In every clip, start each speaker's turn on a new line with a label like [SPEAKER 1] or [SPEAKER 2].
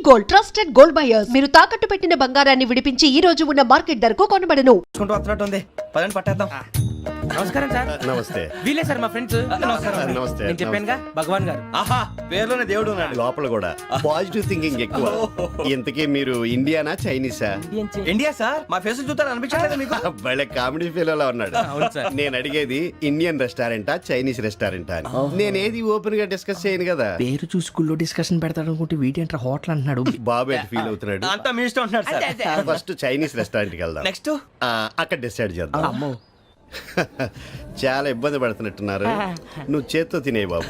[SPEAKER 1] Gold trusted gold buyers. మీరు తాకట్టు పెట్టిన బంగారాన్ని విడిపించి ఈ రోజు ఉన్న మార్కెట్ ధరకు కొనబడను.
[SPEAKER 2] వస్తున్నట్టుంది పదండి పట్టేద్దాం.
[SPEAKER 3] నమస్కారం సార్.
[SPEAKER 4] నమస్తే.
[SPEAKER 3] వీలే సార్ మా ఫ్రెండ్స్. నమస్కారం.
[SPEAKER 4] నమస్తే.
[SPEAKER 3] నేను చెప్పానుగా భగవాన్ గారు.
[SPEAKER 2] ఆహా పేరులోనే దేవుడు ఉన్నాడు.
[SPEAKER 4] లోపల కూడా పాజిటివ్ థింకింగ్ ఎక్కువ. ఇంతకీ మీరు ఇండియానా చైనీసా?
[SPEAKER 2] India sir. మా ఫేస్ చూస్తారు అనిపించలేదు మీకు?
[SPEAKER 4] వాళ్ళ కామెడీ ఫీల్ అలా ఉన్నాడు.
[SPEAKER 3] అవును సార్.
[SPEAKER 4] నేను అడిగేది ఇండియన్ రెస్టారెంటా చైనీస్ రెస్టారెంటా అని. నేనేది ఓపెన్ గా డిస్కస్ చేయను కదా.
[SPEAKER 5] పేరు చూసి స్కూల్లో డిస్కషన్ పెడతాడు అనుకుంటే వీటేంట్రా హోటల్ అంటున్నాడు.
[SPEAKER 4] బాబు ఎట్ ఫీల్ అవుతున్నాడు.
[SPEAKER 2] అంతా మీ ఇష్టం ఉంటున్నాడు సార్.
[SPEAKER 4] ఫస్ట్ చైనీస్ రెస్టారెంట్ కి వెళ్దాం.
[SPEAKER 2] నెక్స్ట్
[SPEAKER 4] అక్కడ డిసైడ్ చేద్దాం. చాలా ఇబ్బంది పడుతున్నట్టున్నారు. నువ్వు చేత్తో తినే బాబు.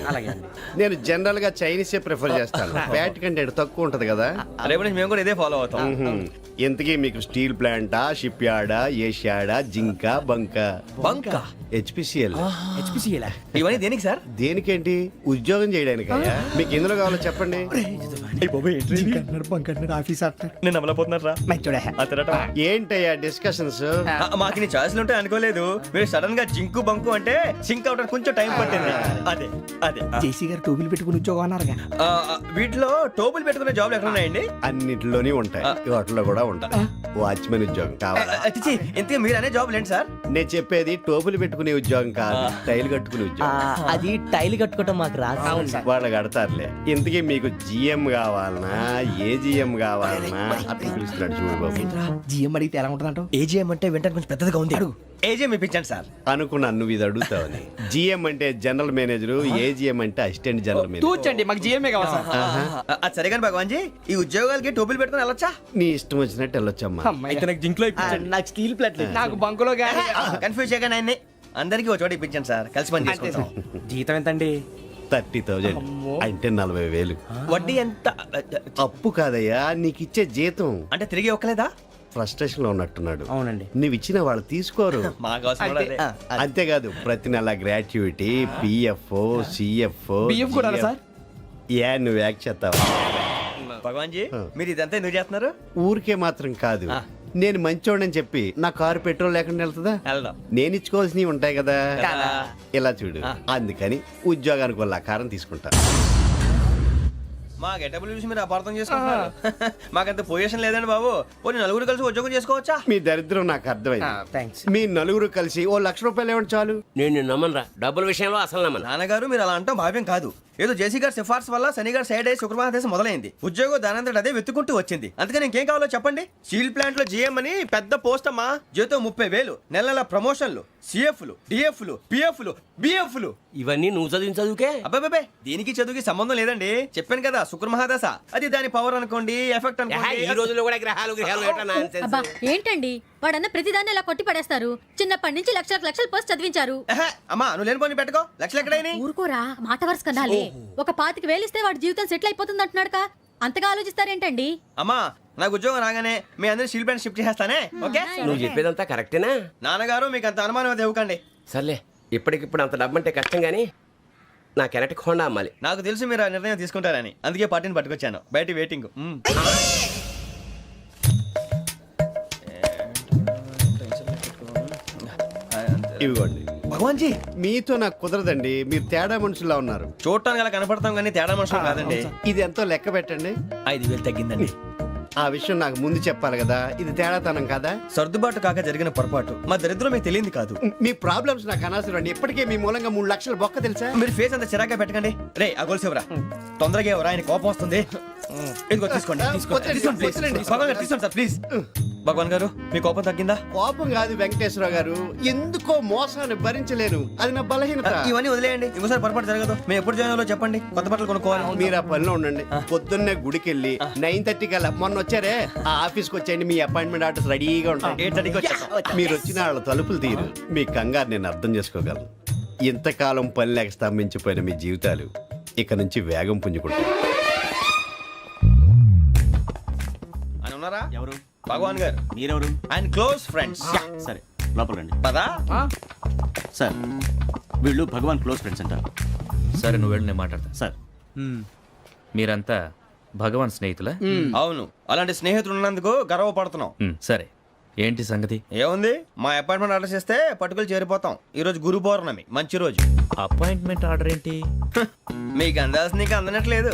[SPEAKER 4] నేను జనరల్ గా చైనీసే ప్రిఫర్ చేస్తాను. ఫ్యాట్ కంటెంట్ తక్కువ ఉంటది కదా.
[SPEAKER 2] రేపు నుంచి మేము కూడా ఇదే ఫాలో అవుతాం.
[SPEAKER 4] ఎంతకీ మీకు స్టీల్ ప్లాంటా, షిప్ యార్డా, ఏషియాడా, జింక, బంకా?
[SPEAKER 2] బంకా
[SPEAKER 4] హెచ్పిసిఎల్.
[SPEAKER 2] ఇవన్నీ దేనికి సార్?
[SPEAKER 4] దేనికేంటి? ఉద్యోగం చేయడానికి. మీకు ఎందులో కావాలో చెప్పండి.
[SPEAKER 2] నేను అమలపోతున్నారా?
[SPEAKER 4] ఏంటయ్యా డిస్కషన్స్?
[SPEAKER 2] మాకు నీ ఛాయిస్లు ఉంటాయి అనుకోలేదు. మీరు సడన్ గా జింకు బంకు అంటే సింక్ అవడానికి కొంచెం టైం పట్టింది. అదే అదే
[SPEAKER 5] జేసీ గారు టోపీలు పెట్టుకుని ఉద్యోగం అన్నారుగా.
[SPEAKER 2] వీటిలో టోపులు పెట్టుకునే జాబ్లు ఎక్కడ ఉన్నాయండి?
[SPEAKER 4] అన్నిటిలోనే ఉంటాయి. వాటిలో కూడా ఉంటాయి. వాచ్మెన్ ఉద్యోగం కావాలా?
[SPEAKER 2] ఇంతకీ మీరు అనే జాబ్ లేండి సార్.
[SPEAKER 4] నేను చెప్పేది టోపులు పెట్టుకునే ఉద్యోగం కాదు, టైల్ కట్టుకునే ఉద్యోగం.
[SPEAKER 5] అది టైల్ కట్టుకోవటం మాకు రాదు.
[SPEAKER 4] వాళ్ళు కడతారులే. ఇంతకీ మీకు జిఎం కావాలనా, ఏ జిఎం కావాలనా? అట్లా పిలుస్తున్నాడు చూడు బాబు.
[SPEAKER 5] జిఎం అడిగితే ఎలా ఉంటుందంట?
[SPEAKER 2] ఏజీఎం అంటే వెంటనే కొంచెం పెద్దదిగా ఉంది. ఏజీఎం ఇప్పించండి సార్.
[SPEAKER 4] అనుకున్నాను నువ్వు ఇది అడుగుతావని. జిఎం అంటే జనరల్ మేనేజర్, ఏజిఎం అంటే అసిస్టెంట్ జనరల్ మేనేజర్.
[SPEAKER 5] తూచండి, మాకు జిఎంఏ కావాలి సార్.
[SPEAKER 2] అది సరే కానీ భగవాన్ జీ, ఈ ఉద్యోగాలకి టోపులు పెట్టుకుని వెళ్ళొచ్చా?
[SPEAKER 4] నీ ఇష్టం వచ్చినట్టు వెళ్ళొచ్చమ్మా.
[SPEAKER 5] అయితే నాకు జింక్ లో నాకు స్టీల్ ప్లేట్ నాకు బంకులో గానీ.
[SPEAKER 2] కన్ఫ్యూజ్ చేయగానే ఆయన్ని అందరికీ ఒక చోట ఇప్పించండి సార్. కలిసి పని చేసుకుంటాం.
[SPEAKER 3] జీతం ఎంతండి?
[SPEAKER 4] 30,000 అంటే 40,000.
[SPEAKER 2] వడ్డీ ఎంత?
[SPEAKER 4] అప్పు కాదయ్యా, నీకు ఇచ్చే జీతం.
[SPEAKER 2] అంటే తిరిగి ఒక్కలేదా?
[SPEAKER 4] ఫ్రస్ట్రేషన్ లో ఉన్నట్టున్నాడు.
[SPEAKER 3] అవునండి.
[SPEAKER 4] నువ్వు ఇచ్చిన వాళ్ళు తీసుకోరు.
[SPEAKER 2] మాకు అవసరం కూడా అదే.
[SPEAKER 4] అంతేకాదు ప్రతి నెల గ్రాట్యుటీ, పిఎఫ్, సిఎఫ్.
[SPEAKER 5] బిఎఫ్ కూడా సార్?
[SPEAKER 4] ఏ నువ్వు యాక్ట్ చేస్తావా?
[SPEAKER 2] భగవాన్ జీ, మీరు ఇదంతా ఎందుకు చేస్తున్నారు?
[SPEAKER 4] ఊరికే మాత్రం కాదు. నేను మంచోడని చెప్పి నా కారు పెట్రోల్ లేకుండా వెళ్తుందా?
[SPEAKER 2] వెళ్దాం.
[SPEAKER 4] నేను ఇచ్చుకోవాల్సినవి ఉంటాయి కదా. ఇలా చూడు, అందుకని ఉద్యోగానికి వాళ్ళ ఆకారం తీసుకుంటా.
[SPEAKER 2] మా గెటబుల్ చూసి మీరు అపార్థం చేసుకుంటున్నారు. మాకంత పొజిషన్ లేదండి బాబు. పోనీ నలుగురు కలిసి ఉద్యోగం చేసుకోవచ్చా?
[SPEAKER 4] మీ దరిద్రం నాకు అర్థమైంది.
[SPEAKER 5] థ్యాంక్స్.
[SPEAKER 4] మీ నలుగురు కలిసి ఓ ₹1,00,000 ఇవ్వండి చాలు.
[SPEAKER 6] నేను నమ్మనరా, డబ్బుల విషయంలో అసలు నమ్మను.
[SPEAKER 2] నాన్నగారు మీరు అలా అంటాం భావ్యం కాదు. ఏదో జేసీ గారి సిఫార్సు వల్ల శని గారు సైడ్ అయ్యి శుక్రవారం మొదలైంది. ఉద్యోగం దానంతటి అదే వెతుకుంటూ వచ్చింది. అందుకని ఇంకేం కావాలో చెప్పండి. స్టీల్ ప్లాంట్ లో జీఎం అని పెద్ద పోస్ట్ అమ్మా. జీతం 30,000, నెల నెల ప్రమోషన్లు, సిఎఫ్లు, డిఎఫ్లు, పిఎఫ్లు, బిఎఫ్లు.
[SPEAKER 6] ఇవన్నీ నువ్వు చదివిన చదువుకే.
[SPEAKER 2] అబ్బాబే దీనికి చదువుకి సంబంధం లేదండి. చెప్పాను కదా శుక్ర మహాదశ. అది దాని పవర్ అనుకోండి, ఎఫెక్ట్
[SPEAKER 6] ఈ
[SPEAKER 2] అనుకోండి.
[SPEAKER 6] రోజుల్లో కూడా గ్రహాలు ఏటా nonsense?
[SPEAKER 7] అబ్బా ఏంటండి వాడన్న ప్రతిదాన్ని ఇలా కొట్టి పడేస్తారు. చిన్నప్పటి నుంచి లక్షల పోస్ట్ చదివించారు.
[SPEAKER 2] అమ్మా నువ్వు లేని పోనీ పెట్టుకో. లక్షలు ఎక్కడైనా
[SPEAKER 7] ఊరుకోరా, మాట వరుస కదాలే. ఒక 25,000 ఇస్తే వాడి జీవితం సెటిల్ అయిపోతుంది అంటున్నాడుగా. అంతగా ఆలోచిస్తారేంటండి?
[SPEAKER 2] అమ్మా నాకు ఉద్యోగం రాగానే మీ అందరూ స్టీల్ ప్లాంట్ షిఫ్ట్ చేస్తానే. ఓకే
[SPEAKER 6] నువ్వు చెప్పేదంతా కరెక్టేనా?
[SPEAKER 2] నాన్నగారు మీకు అంత అనుమానం అయితే ఇవ్వకండి.
[SPEAKER 6] సర్లే, ఇప్పటికిప్పుడు అంత డబ్బు అంటే కష్టం గానీ నా కెనటిక్ హోండా అమ్మాలి.
[SPEAKER 2] నాకు తెలుసు మీరు ఆ నిర్ణయం తీసుకుంటారని, అందుకే పార్టీని పట్టుకొచ్చాను. బయట వెయిటింగ్.
[SPEAKER 4] ఇవ్వండి.
[SPEAKER 2] భగవాన్ జీ
[SPEAKER 4] మీతో నాకు కుదరదండి. మీరు తేడా మనుషుల్లా ఉన్నారు.
[SPEAKER 2] చూడటానికి అలా కనపడతాం కానీ తేడా మనుషులు కాదండి.
[SPEAKER 4] ఇది ఎంతో లెక్క పెట్టండి.
[SPEAKER 2] 5,000 తగ్గిందండి.
[SPEAKER 4] ఆ విషయం నాకు ముందు చెప్పాలి కదా. ఇది తేడాతనం కాదా?
[SPEAKER 2] సర్దుబాటు కాక జరిగిన పొరపాటు. మా దరిద్రం మీకు తెలియంది కాదు.
[SPEAKER 4] మీ ప్రాబ్లమ్స్ నాకు అనవసరం అండి. ఇప్పటికే మీ మూలంగా 3 లక్షలు బొక్క తెలుసా?
[SPEAKER 2] మీరు ఫేస్ అంత చిరాగ్గా పెట్టకండి. రే ఆ గొలుసు ఎవరా? తొందరగా ఎవరా? ఆయన కోపం వస్తుంది. ఇదిగో తీసుకోండి. తీసుకోండి సార్ ప్లీజ్. భగవాన్ గారు మీ కోపం తగ్గిందా?
[SPEAKER 4] కోపం కాదు వెంకటేశ్వరరావు గారు, ఎందుకో మోసాన్ని భరించలేను. అది నా బలహీనత.
[SPEAKER 2] ఇవన్నీ వదిలేయండి. ఇంకోసారి పొరపాటు జరగదు. మేము ఎప్పుడు జాయిన్ అవ్వాలో చెప్పండి. కొత్త బట్టలు కొనుక్కోవాలి.
[SPEAKER 4] మీరు ఆ పనిలో ఉండండి. పొద్దున్నే గుడికి వెళ్ళి 9:30 కల్లా, మొన్న వచ్చారే ఆ ఆఫీస్కి వచ్చేయండి. మీ అపాయింట్మెంట్ ఆర్డర్స్ రెడీగా ఉంటాయి.
[SPEAKER 2] 8:30కి వచ్చేస్తాం.
[SPEAKER 4] మీరు వచ్చిన వాళ్ళ తలుపులు తీరు. మీ కంగారు నేను అర్థం చేసుకోగలను. ఇంతకాలం పని లేక స్తంభించిపోయిన మీ జీవితాలు ఇక నుంచి వేగం పుంజుకుంటాయి.
[SPEAKER 2] ఆయన ఉన్నారా?
[SPEAKER 8] ఎవరు?
[SPEAKER 2] భగవాన్ గారు.
[SPEAKER 8] మీరెవరు?
[SPEAKER 2] ఆయన క్లోజ్ ఫ్రెండ్స్.
[SPEAKER 8] సరే లోపల రండి.
[SPEAKER 2] పదా
[SPEAKER 8] సార్ వీళ్ళు భగవాన్ క్లోజ్ ఫ్రెండ్స్ అంటారు.
[SPEAKER 9] సరే నువ్వు వెళ్ళి నేను మాట్లాడతా.
[SPEAKER 8] సార్
[SPEAKER 9] మీరంతా భగవాన్ స్నేహితులా?
[SPEAKER 2] అవును, అలాంటి స్నేహితులు ఉన్నందుకు గర్వపడుతున్నాం.
[SPEAKER 9] సరే ఏంటి సంగతి?
[SPEAKER 2] ఏముంది, మా అపాయింట్మెంట్ ఆర్డర్ చేస్తే పట్టుకులు చేరిపోతాం. ఈ రోజు గురు పౌర్ణమి, మంచి రోజు.
[SPEAKER 9] అపాయింట్మెంట్ ఆర్డర్ ఏంటి?
[SPEAKER 2] మీకు అందాల్సిన నీకు అందనట్లేదు.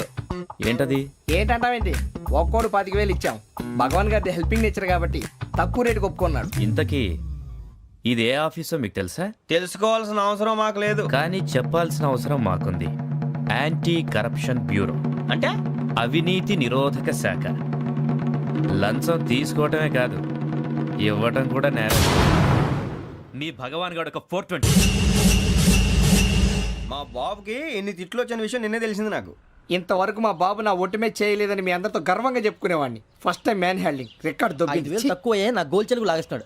[SPEAKER 9] ఏంటది?
[SPEAKER 5] ఏంటంటావేంటి, ఒక్కోడు 25,000 ఇచ్చాం. భగవాన్ గారి హెల్పింగ్ నేచర్ కాబట్టి తక్కువ రేటుకి ఒప్పుకున్నాడు.
[SPEAKER 9] ఇంతకీ ఇది ఏ ఆఫీసో మీకు తెలుసా?
[SPEAKER 2] తెలుసుకోవాల్సిన అవసరం మాకు లేదు.
[SPEAKER 9] కానీ చెప్పాల్సిన అవసరం మాకుంది. యాంటీ కరప్షన్ బ్యూరో,
[SPEAKER 2] అంటే
[SPEAKER 9] అవినీతి నిరోధక శాఖ. లంచం తీసుకోవటమే కాదు, ఇవ్వటం కూడా నేరం. మీ భగవాన్ గారు ఒక 420.
[SPEAKER 2] మా బాబుకి ఎన్ని తిట్లు వచ్చిన విషయం నిన్నే తెలిసింది నాకు.
[SPEAKER 5] ఇంతవరకు మా బాబు నా ఒట్టుమే చేయలేదని మీ అందరితో గర్వంగా చెప్పుకునేవాడిని. First time man handing record దొబ్బింది.
[SPEAKER 3] తక్కువే నా గోల్ చెలుగు లాగేస్తున్నాడు.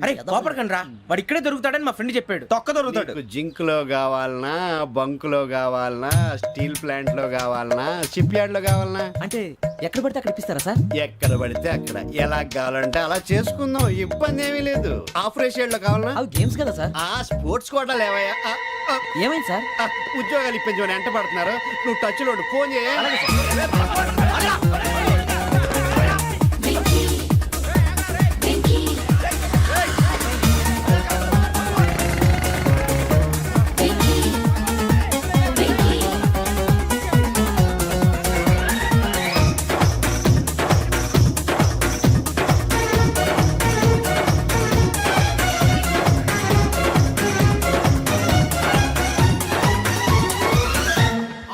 [SPEAKER 3] అరే కోపడకండి రా, వాడు ఇక్కడే దొరుకుతాడని మా ఫ్రెండ్ చెప్పాడు.
[SPEAKER 2] తొక్క దొరుకుతాడు.
[SPEAKER 4] నీకు జింక్ లో కావాలనా, బంక్ లో కావాలనా, స్టీల్ ప్లాంట్ లో కావాలనా, షిప్ యార్డ్ లో కావాలనా?
[SPEAKER 3] అంటే ఎక్కడ పడితే అక్కడ ఇప్పిస్తారా సార్?
[SPEAKER 4] ఎక్కడ పడితే అక్కడ, ఎలా కావాలంటే అలా చేసుకుందాం, ఇబ్బంది ఏమీ లేదు. ఆపరేషన్ లో కావాలనా?
[SPEAKER 3] అవి గేమ్స్ కదా సార్.
[SPEAKER 4] ఆ స్పోర్ట్స్ కోటా లేవయ్యా.
[SPEAKER 3] ఏమైంది సార్?
[SPEAKER 4] ఉద్యోగాలు ఇప్పించమని ఎంట పడుతున్నారు. నువ్వు టచ్ లో ఫోన్ చేయ.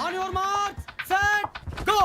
[SPEAKER 5] On your marks, set, go.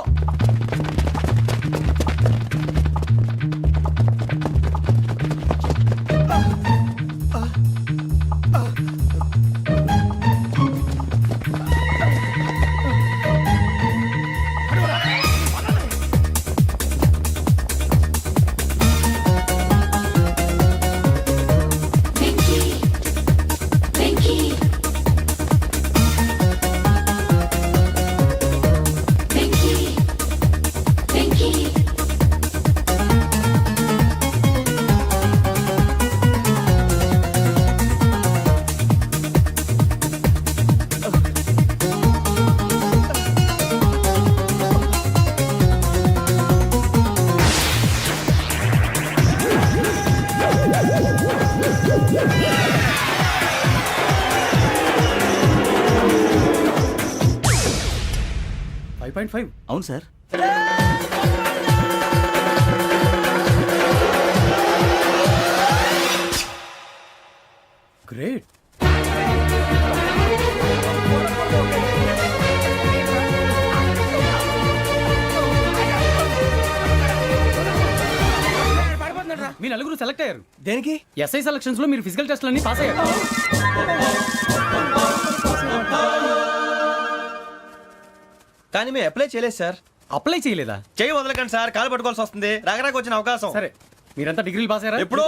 [SPEAKER 8] అవును సార్.
[SPEAKER 3] గ్రేట్. మీ నలుగురు సెలెక్ట్ అయ్యారు.
[SPEAKER 2] దేనికి?
[SPEAKER 3] ఎస్ఐ సెలక్షన్స్ లో మీరు ఫిజికల్ టెస్ట్ అన్ని పాస్ అయ్యారు.
[SPEAKER 2] కానీ మేము అప్లై చేయలేదు సార్.
[SPEAKER 3] అప్లై చేయలేదా?
[SPEAKER 2] చేయి వదలకండి సార్, కాలు పట్టుకోవాల్సి వస్తుంది. రాగరాకు వచ్చిన అవకాశం.
[SPEAKER 3] సరే, మీరంతా డిగ్రీలు పాస్ అయ్యారా?
[SPEAKER 2] ఎప్పుడో.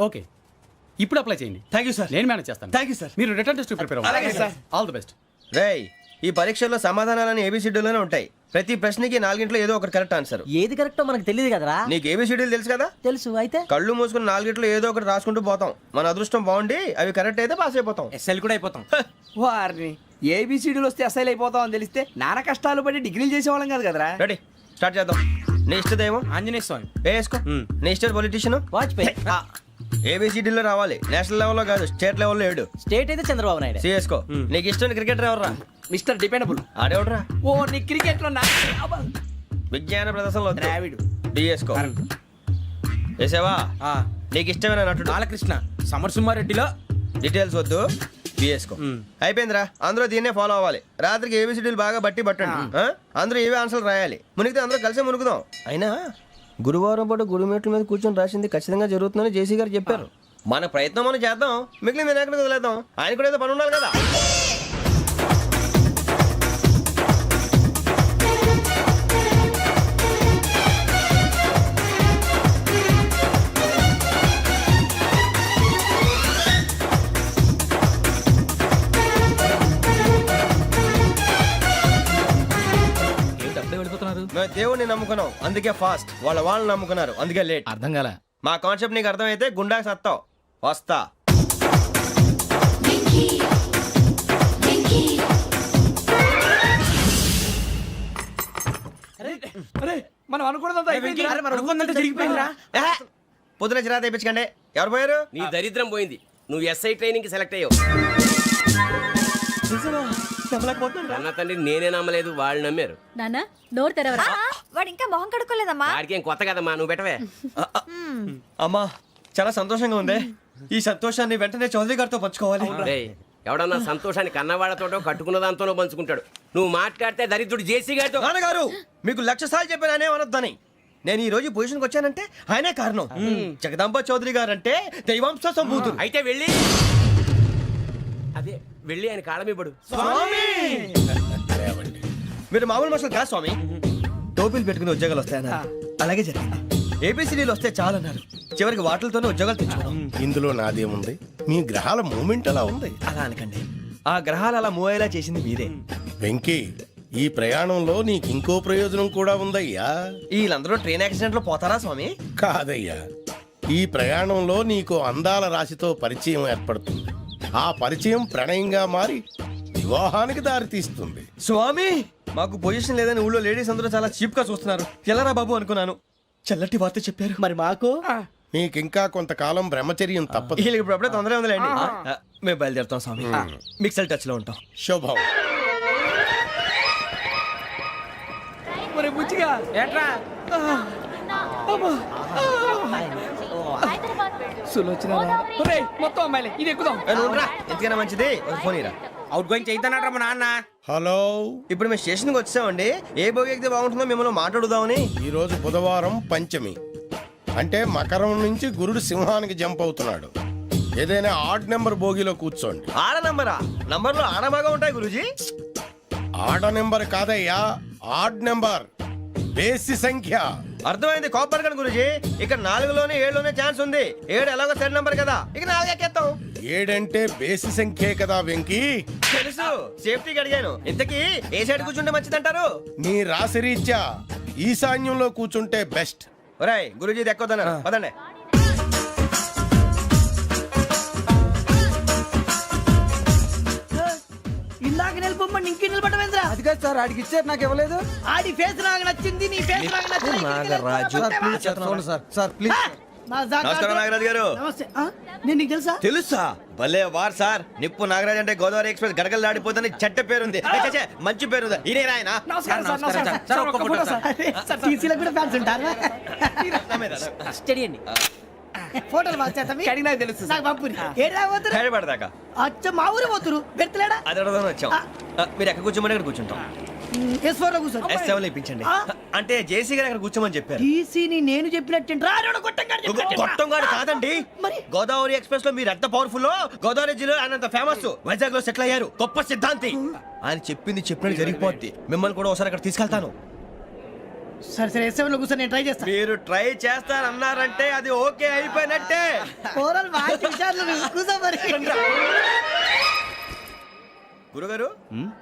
[SPEAKER 3] ఓకే, ఇప్పుడు అప్లై చేయండి.
[SPEAKER 2] Thank you sir.
[SPEAKER 3] నేను మేనేజ్ చేస్తాను.
[SPEAKER 2] Thank you sir.
[SPEAKER 3] మీరు రిటర్న్ టెస్ట్ ప్రిపేర్
[SPEAKER 2] అలాగే సార్.
[SPEAKER 3] All the best.
[SPEAKER 2] రేయ్, ఈ పరీక్షల్లో సమాధానాలని ఏబిసిడ్యూల్లోనే ఉంటాయి. ప్రతి ప్రశ్నకి 4 ఏదో ఒకటి కరెక్ట్ ఆన్సర్.
[SPEAKER 3] ఏది కరెక్టో మనకు తెలియదు కదరా.
[SPEAKER 2] నీకు ఏబిసిడ్యూల్ తెలుసు కదా?
[SPEAKER 3] తెలుసు. అయితే
[SPEAKER 2] కళ్ళు మూసుకుని 4 ఏదో ఒకటి రాసుకుంటూ పోతాం. మన అదృష్టం బాగుండి అవి కరెక్ట్ అయితే పాస్ అయిపోతాం.
[SPEAKER 3] ఎస్ఎల్ కూడా అయిపోతాం.
[SPEAKER 5] వారిని ఏబిసిడీలు వస్తే అసైల్ అయిపోతాం అని తెలిస్తే నాన్న కష్టాలు పడి డిగ్రీలు చేసేవాళ్ళం కాదు కదరా.
[SPEAKER 2] రెడీ, స్టార్ట్ చేద్దాం. నీ ఇష్టదేమో
[SPEAKER 3] ఆంజనేయ స్వామి.
[SPEAKER 2] వేసుకో. నీ ఇష్ట పొలిటీషియన్
[SPEAKER 3] వాజ్పేయి.
[SPEAKER 2] ఏబిసిడీలో రావాలి. నేషనల్ లెవెల్లో కాదు, స్టేట్ లెవెల్లో 7.
[SPEAKER 3] స్టేట్ అయితే చంద్రబాబు నాయుడు.
[SPEAKER 2] సిఎస్కో. నీకు ఇష్టం క్రికెటర్ ఎవర్రా?
[SPEAKER 5] Mister dependable.
[SPEAKER 2] ఆడేవడరా?
[SPEAKER 5] ఓ నీ క్రికెట్ లో
[SPEAKER 2] విజ్ఞాన ప్రదర్శనలో
[SPEAKER 5] ద్రావిడు.
[SPEAKER 2] డిఎస్కో. వేసావా? నీకు ఇష్టమైన నటుడు?
[SPEAKER 3] బాలకృష్ణ. సమర్సుమారెడ్డిలో
[SPEAKER 2] డీటెయిల్స్ వద్దు, బిఎస్కో. అయిపోయిందిరా. అందరూ దీన్నే ఫాలో అవ్వాలి. రాత్రికి ఏబిసిడీలు బాగా బట్టి పట్టండి. అందరూ ఏవే ఆన్సర్లు రాయాలి. మునిగితే అందరూ కలిసే మునుగుదాం. అయినా గురువారం పాటు గురుమేట్ల మీద కూర్చొని రాసింది ఖచ్చితంగా జరుగుతుందని జేసీ గారు చెప్పారు. మన ప్రయత్నం మనం చేద్దాం, మిగిలింది నేను ఎక్కడికి వదిలేద్దాం. ఆయన కూడా ఏదో పని ఉండాలి కదా. మేము దేవుడిని నమ్ముకున్నాం, అందుకే ఫాస్ట్. వాళ్ళని నమ్ముకున్నారు, అందుకే లేట్.
[SPEAKER 3] అర్థం కాల.
[SPEAKER 2] మా కాన్సెప్ట్ నీకు అర్థమైతే గుండా సత్తావు. వస్తా.
[SPEAKER 5] మనం అనుకున్నదంతా
[SPEAKER 3] జరిగిపోయిందిరా.
[SPEAKER 2] పొద్దున చిరా తెప్పించకండి. ఎవరు పోయారు?
[SPEAKER 6] నీ దరిద్రం పోయింది. నువ్వు ఎస్ఐ ట్రైనింగ్ కి సెలెక్ట్ అయ్యావు. అన్న తండ్రి నేనే నమ్మలేదు, వాళ్ళు నమ్మారు.
[SPEAKER 7] నాన్న నోరు తెరవరా.
[SPEAKER 10] వాడు ఇంకా మొహం కడుక్కోలేదమ్మా.
[SPEAKER 6] వాడికి ఏం కొత్త కదమ్మా, నువ్వు పెట్టవే.
[SPEAKER 2] అమ్మా చాలా సంతోషంగా ఉంది. ఈ సంతోషాన్ని వెంటనే చౌదరి గారితో పంచుకోవాలి.
[SPEAKER 6] రేయ్, ఎవడన్నా సంతోషాన్ని కన్నవాళ్లతోటో కట్టుకున్న దాంతోనో పంచుకుంటాడు. నువ్వు మాట్లాడితే దరిద్రుడు జేసీ గారితో.
[SPEAKER 2] నాన్నగారు మీకు 1,00,000 సార్లు చెప్పాను ఆయనే అనొద్దని. నేను ఈ రోజు పొజిషన్కి వచ్చానంటే ఆయనే కారణం. జగదాంబ చౌదరి గారు అంటే దైవాంశ సంభూతుడు.
[SPEAKER 6] అయితే వెళ్ళి అదే వెళ్ళి ఆయన కాళ్ళ మీద పడు.
[SPEAKER 2] మీరు మామూలు మనుషులు కాదు స్వామి. టోపీలు పెట్టుకుని ఉద్యోగాలు వస్తాయన్నారు, అలాగే జరిగింది. ఏబిసిడీలు వస్తే చాలన్నారు, చివరికి వాటిలతోనే ఉద్యోగాలు తెచ్చుకున్నాం.
[SPEAKER 11] ఇందులో నాదేముంది? మీ గ్రహాల మూమెంట్ అలా ఉంది.
[SPEAKER 2] అలా అనకండి, ఆ గ్రహాలు అలా మూవ్ అయ్యేలా చేసింది మీరే.
[SPEAKER 11] వెంకీ, ఈ ప్రయాణంలో నీకు ఇంకో ప్రయోజనం కూడా ఉందయ్యా.
[SPEAKER 2] వీళ్ళందరూ ట్రైన్ యాక్సిడెంట్ లో పోతారా స్వామి?
[SPEAKER 11] కాదయ్యా, ఈ ప్రయాణంలో నీకు అందాల రాశితో పరిచయం ఏర్పడుతుంది. ఆ పరిచయం ప్రణయంగా మారి వివాహానికి దారితీస్తుంది.
[SPEAKER 2] స్వామి మాకు పొజిషన్ లేదని ఊళ్ళో లేడీస్ అందరూ చాలా చీప్ గా చూస్తున్నారు. ఎలారా బాబు అనుకున్నాను, చల్లటి వార్త చెప్పారు.
[SPEAKER 3] మరి మాకు
[SPEAKER 11] నీకింకా కొంతకాలం బ్రహ్మచర్యం తప్పదు.
[SPEAKER 2] వీళ్ళకి ఇప్పుడు అప్పుడే తొందరగా ఉందిలేండి. మేము బయలుదేరుతాం స్వామి, మిక్సల్ టచ్ లో ఉంటాం.
[SPEAKER 11] శుభం.
[SPEAKER 5] ఒరే బుచ్చిగా
[SPEAKER 3] ఏట్రా
[SPEAKER 5] సులోచన ఒరే మొత్తం అమ్మాయిలే, ఇది ఎక్కుదాం.
[SPEAKER 2] ఎందుకైనా మంచిది ఒక ఫోన్ ఇరా.
[SPEAKER 3] అవుట్ గోయింగ్ చేద్దానట్రా మా నాన్న.
[SPEAKER 11] హలో,
[SPEAKER 2] ఇప్పుడు మేము స్టేషన్కి వచ్చామండి. ఏ బోగి ఎక్కితే బాగుంటుందో మిమ్మల్ని మాట్లాడుదామని.
[SPEAKER 11] ఈరోజు బుధవారం పంచమి, అంటే మకరం నుంచి గురుడు సింహానికి జంప్ అవుతున్నాడు. ఏదైనా ఆడ్ నెంబర్ బోగిలో కూర్చోండి.
[SPEAKER 2] ఆడ నంబరా? నంబర్లు ఆడ బాగా ఉంటాయి గురూజీ.
[SPEAKER 11] ఆడ నెంబర్ కాదయ్యా, ఆడ్ నెంబర్, బేసి సంఖ్య.
[SPEAKER 2] అర్థమైంది కాపర్ కన్ గురూజీ. ఇక్కడ 4లోనే 7లోనే ఛాన్స్ ఉంది. 7 ఎలాగో సెడ్ నంబర్ కదా, ఇక 4 ఎక్కేస్తాం.
[SPEAKER 11] 7 అంటే బేసి సంఖ్యే కదా వెంకీ.
[SPEAKER 2] తెలుసు, సేఫ్టీకి అడిగాను. ఇంతకీ ఏ సైడ్ కూర్చుంటే మంచిదంటారు?
[SPEAKER 11] నీ రాశి రీత్యా ఈశాన్యంలో కూర్చుంటే బెస్ట్.
[SPEAKER 2] ఒరాయ్ గురూజీ దెక్కొద్దన్నారు, పదండి.
[SPEAKER 3] ఇందాక నిలబొమ్మని ఇంకే నిలబడమేంద్రా?
[SPEAKER 5] అది కాదు సార్, ఆడికి ఇచ్చారు నాకు ఇవ్వలేదు.
[SPEAKER 3] ఆడి ఫేస్ నాకు నచ్చింది, నీ ఫేస్ నాకు నచ్చింది.
[SPEAKER 2] నాగరాజు.
[SPEAKER 5] Sir please.
[SPEAKER 2] నమస్కారం నాగరాజు గారు.
[SPEAKER 3] నమస్తే. నేను నీకు తెలుసా?
[SPEAKER 2] తెలుసా? భలే వార్ సార్. నిప్పు నాగరాజ్ అంటే గోదావరి ఎక్స్ప్రెస్ గడగలు దాడిపోతుంది చెట్ట పేరుంది. ఛే, మంచి పేరుంది. ఇదే ఆయన.
[SPEAKER 5] నమస్కారం సార్, నమస్కారం సార్. ఒక్క ఫోటో సార్. సార్ టీసీలో కూడా ఫ్యాన్స్ ఉంటారా?
[SPEAKER 3] స్టడీ అండి.
[SPEAKER 5] ఫోటోలు మార్చేస్తాం. కడిగినా తెలుసు నాకు పంపుని. ఏడా పోతురు?
[SPEAKER 2] హైదరాబాద్
[SPEAKER 5] అచ్చ మా ఊరు పోతురు. పెడతలేడా?
[SPEAKER 2] అది అడగదామని వచ్చాం. మీరు ఎక్కడ కూర్చోమని అక్కడ కూర్చుంటాం.
[SPEAKER 5] S4 లో కూర్చో.
[SPEAKER 2] S7 లో ఇప్పించండి. అంటే జేసీ గారు అక్కడ కూర్చోమని చెప్పారు.
[SPEAKER 5] టీసీని నేను చెప్పినట్టు
[SPEAKER 2] గొట్టంగాడు కాదండి. గోదావరి ఎక్స్ప్రెస్ లో మీరు ఎంత పవర్ఫుల్, గోదావరి జిల్లా ఆయన ఫేమస్. వైజాగ్ లో సెటిల్ అయ్యారు, గొప్ప సిద్ధాంతి. ఆయన చెప్పింది చెప్పినట్టు జరిగిపోద్ది. మిమ్మల్ని కూడా ఒకసారి అక్కడ తీసుకెళ్తాను.
[SPEAKER 5] సరే సరే, S7 లో కూర్చొని నేను ట్రై చేస్తాను.
[SPEAKER 2] మీరు ట్రై చేస్తారన్నారంటే అది ఓకే అయిపోయినట్టే.
[SPEAKER 5] ఓవరాల్ వాటి విషయాలు కూర్చో మరి.
[SPEAKER 2] గురుగారు,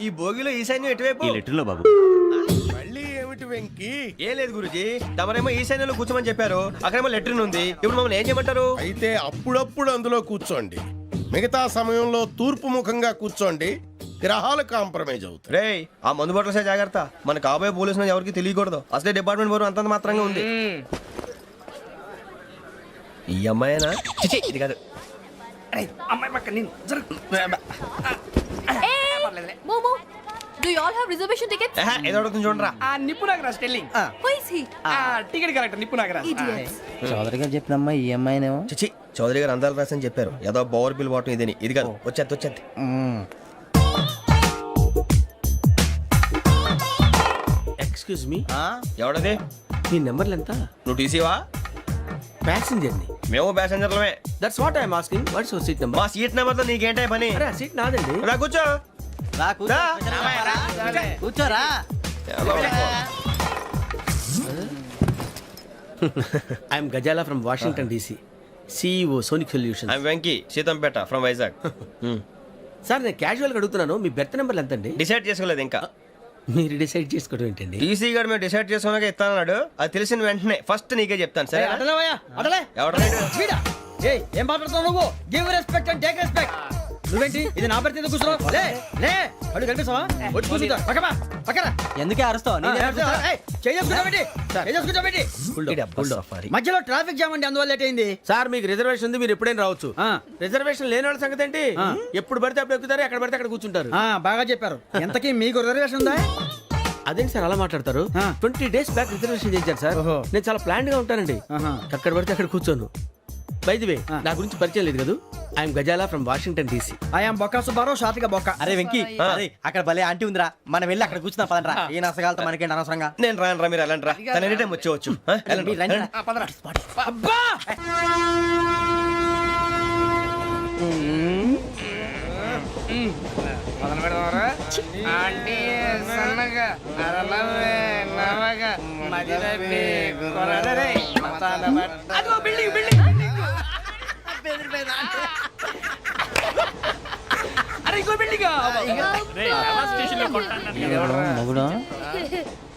[SPEAKER 2] ఈ భోగిలో ఈశాన్యం ఎటువైపు?
[SPEAKER 8] ఈ లెటర్లో బాబు.
[SPEAKER 11] మళ్ళీ ఏమిటి వెంకీ?
[SPEAKER 2] ఏం లేదు గురుజీ, తమరేమో ఈశాన్యంలో కూర్చోమని చెప్పారు, అక్కడేమో లెటర్ ఉంది. ఇప్పుడు మమ్మల్ని ఏం చేయమంటారు?
[SPEAKER 11] అయితే అప్పుడప్పుడు అందులో కూర్చోండి, మిగతా సమయంలో తూర్పు ముఖంగా కూర్చోండి. గ్రహాలు కాంప్రమైజ్ అవుతాయి.
[SPEAKER 2] రేయ్, ఆ మందు బాటలసే జాగ్రత్త. మన కాబోయే పోలీసులు ఎవరికి తెలియకూడదు. అసలే డిపార్ట్మెంట్ బోరు అంతంత మాత్రంగా ఉంది. ఈ అమ్మాయినా? చిచి, ఇది కాదు.
[SPEAKER 5] అమ్మాయి పక్క నేను
[SPEAKER 7] మోమో do you all have reservation tickets?
[SPEAKER 2] ఏదో అడుగుతుంది చూడరా.
[SPEAKER 5] ఆ నిప్పు Nagaraj telling.
[SPEAKER 7] Who is he?
[SPEAKER 5] Ticket correct, నిప్పు నాగరాజ్.
[SPEAKER 3] చౌదరి గారు చెప్పినమ్మా ఈ అమ్మాయినేమో.
[SPEAKER 2] చిచి, చౌదరి గారు అందాలు రాసని చెప్పారు. ఏదో బోర్ బిల్ బాటం ఇదని. ఇది కాదు, వచ్చేది.
[SPEAKER 6] ఎక్స్క్యూజ్ మీ,
[SPEAKER 2] ఎవడది?
[SPEAKER 6] నీ నెంబర్లు ఎంత?
[SPEAKER 2] నువ్వు టీసీవా?
[SPEAKER 6] ప్యాసింజర్ ని.
[SPEAKER 2] మేము ప్యాసెంజర్లమే.
[SPEAKER 6] That's what I'm asking. What's your seat number?
[SPEAKER 2] మా సీట్ నెంబర్ తో నీకేంటే పని?
[SPEAKER 6] అరే సీట్ నాదండి.
[SPEAKER 2] రా కూర్చో. రా.
[SPEAKER 3] కూర్చోరా.
[SPEAKER 6] I'm Gazala from Washington DC, CEO Sonic Solution.
[SPEAKER 2] I'm Venky, Seethampeta from Vizag.
[SPEAKER 6] Sir నేను క్యాజువల్గా అడుగుతున్నాను, మీ బెర్త్ నెంబర్లు ఎంత అండి?
[SPEAKER 2] డిసైడ్ చేసుకోలేదు ఇంకా.
[SPEAKER 6] మీరు డిసైడ్ చేసుకోవడం ఏంటండి?
[SPEAKER 2] టీసీ గారు మేము డిసైడ్ చేసుకున్నాక ఇస్తానన్నాడు. అది తెలిసిన వెంటనే ఫస్ట్ నీకే చెప్తాను. సరే
[SPEAKER 5] అడలే
[SPEAKER 2] ఎవడ?
[SPEAKER 5] ఏం మాట్లాడుతున్నావు నువ్వు? Give respect and take respect.
[SPEAKER 3] నువ్వేంటి ఇది నా పరిస్థితి కూర్చున్నావు లే లే అడుగు కనిపిస్తావా వచ్చి కూర్చుంటా పక్కమా పక్కన
[SPEAKER 5] ఎందుకే అరుస్తావు
[SPEAKER 3] మధ్యలో ట్రాఫిక్ జామ్ అండి అందువల్ల లేట్ అయింది.
[SPEAKER 2] సార్ మీకు రిజర్వేషన్ ఉంది, మీరు ఎప్పుడైనా రావచ్చు. రిజర్వేషన్ లేని వాళ్ళ సంగతి ఏంటి? ఎప్పుడు పడితే అప్పుడు ఎక్కుతారు, ఎక్కడ పడితే అక్కడ కూర్చుంటారు.
[SPEAKER 3] బాగా చెప్పారు. ఎంతకీ మీకు రిజర్వేషన్ ఉందా?
[SPEAKER 2] అదేంటి సార్ అలా మాట్లాడతారు? 20 days బ్యాక్ రిజర్వేషన్ చేశారు సార్. నేను చాలా ప్లాన్డ్ గా ఉంటానండి. అక్కడ పడితే అక్కడ కూర్చోను. బై ది వే, నా గురించి పరిచయం లేదు కదా. I'm Gazala from Washington DC.
[SPEAKER 3] I'm Bokka Subbarao, షాతిక బొక్క.
[SPEAKER 5] అరే వెంకీ, అరే అక్కడ భలే ఆంటీ ఉందిరా, మనం వెళ్ళి అక్కడ కూర్చున్నా పదనరా. ఏ నసగాలతో మనకేంటి అనవసరంగా.
[SPEAKER 2] నేను రాను రా, మీరు వెళ్ళండి రా. తన ఎనీ టైం వచ్చేవచ్చు.
[SPEAKER 3] అబ్బా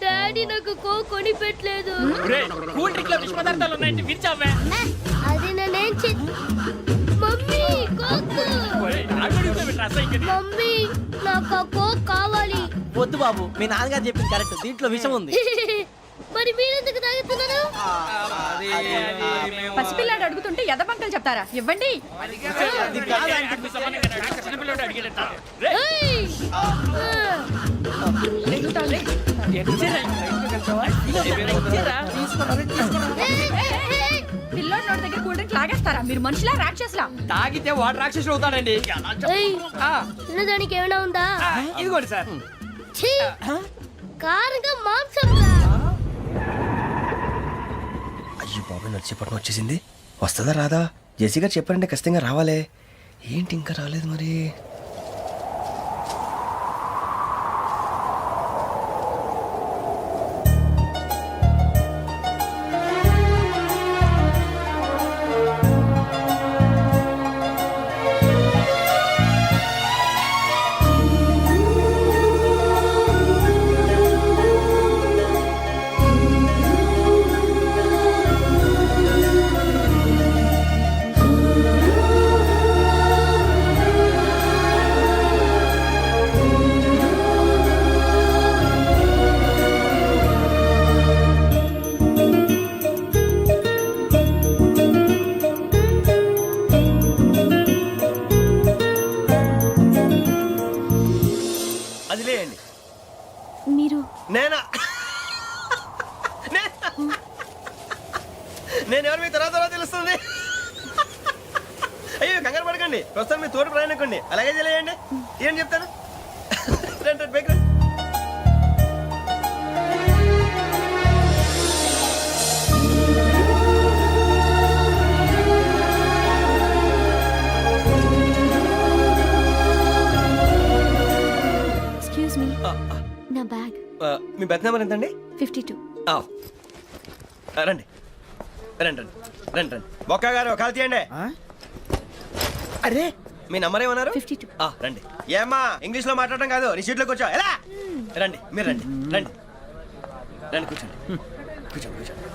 [SPEAKER 10] డాడీ నాకు కొని పెట్టలేదు. అది నేనేం మమ్మీ మమ్మీ నాకు ఆ కోక్ కావాలి.
[SPEAKER 5] వద్దు బాబు, మీ నాన్నగారు చెప్పింది కరెక్ట్, దీంట్లో విషయం ఉంది.
[SPEAKER 10] మరి మీరెందుకు తాగుతున్నారు?
[SPEAKER 7] పసిపిల్లాడు అడుగుతుంటే ఎదబంకలు చెప్తారా? ఇవ్వండి.
[SPEAKER 10] ఏయ్!
[SPEAKER 7] పిల్లోడు నోటి దగ్గర కూల్ డ్రింక్ లాగేస్తారా? మీరు మనుషులా రాక్షసులా?
[SPEAKER 5] తాగితే వాడు రాక్షసుడు అవుతాడండి.
[SPEAKER 10] ఏయ్! తినడానికి ఏమైనా ఉందా?
[SPEAKER 5] ఇదిగోండి సార్.
[SPEAKER 10] ఛీ! కారంగా మాంసం రా.
[SPEAKER 2] అయ్యో బాబాయ్, నడిచేపట్నం వచ్చేసింది. వస్తుందా రాదా? జేసీ గారు చెప్పారంటే ఖచ్చితంగా రావాలే. ఏంటి ఇంకా రాలేదు మరి? అది లేండి.
[SPEAKER 10] మీరు
[SPEAKER 2] నేనా? నేను ఎవరు మీ తర్వాత తెలుస్తుంది. అయ్యో కంగారు పడకండి, ప్రస్తుతం మీ తోటి ప్రయాణకండి. అలాగే తెలియండి. ఏం చెప్తాను? రండి రండి, బైక్ రండి.
[SPEAKER 10] ఎక్స్క్యూజ్ మీ, నా బ్యాగ్.
[SPEAKER 2] మీ బెత్ నెంబర్ ఎంతండి?
[SPEAKER 10] 52.
[SPEAKER 2] రండి రండి రండి రండి రండి. బొక్క గారు కాల్ తీయండి.
[SPEAKER 3] అరే
[SPEAKER 2] మీ నంబర్ ఏమన్నారు?
[SPEAKER 10] 52.
[SPEAKER 2] రండి. ఏమ్మా ఇంగ్లీష్ లో మాట్లాడడం కాదు, నీ సీట్లో కూర్చో. ఎలా? రండి, మీరు రండి రండి రండి, కూర్చోండి కూర్చోండి కూర్చోండి.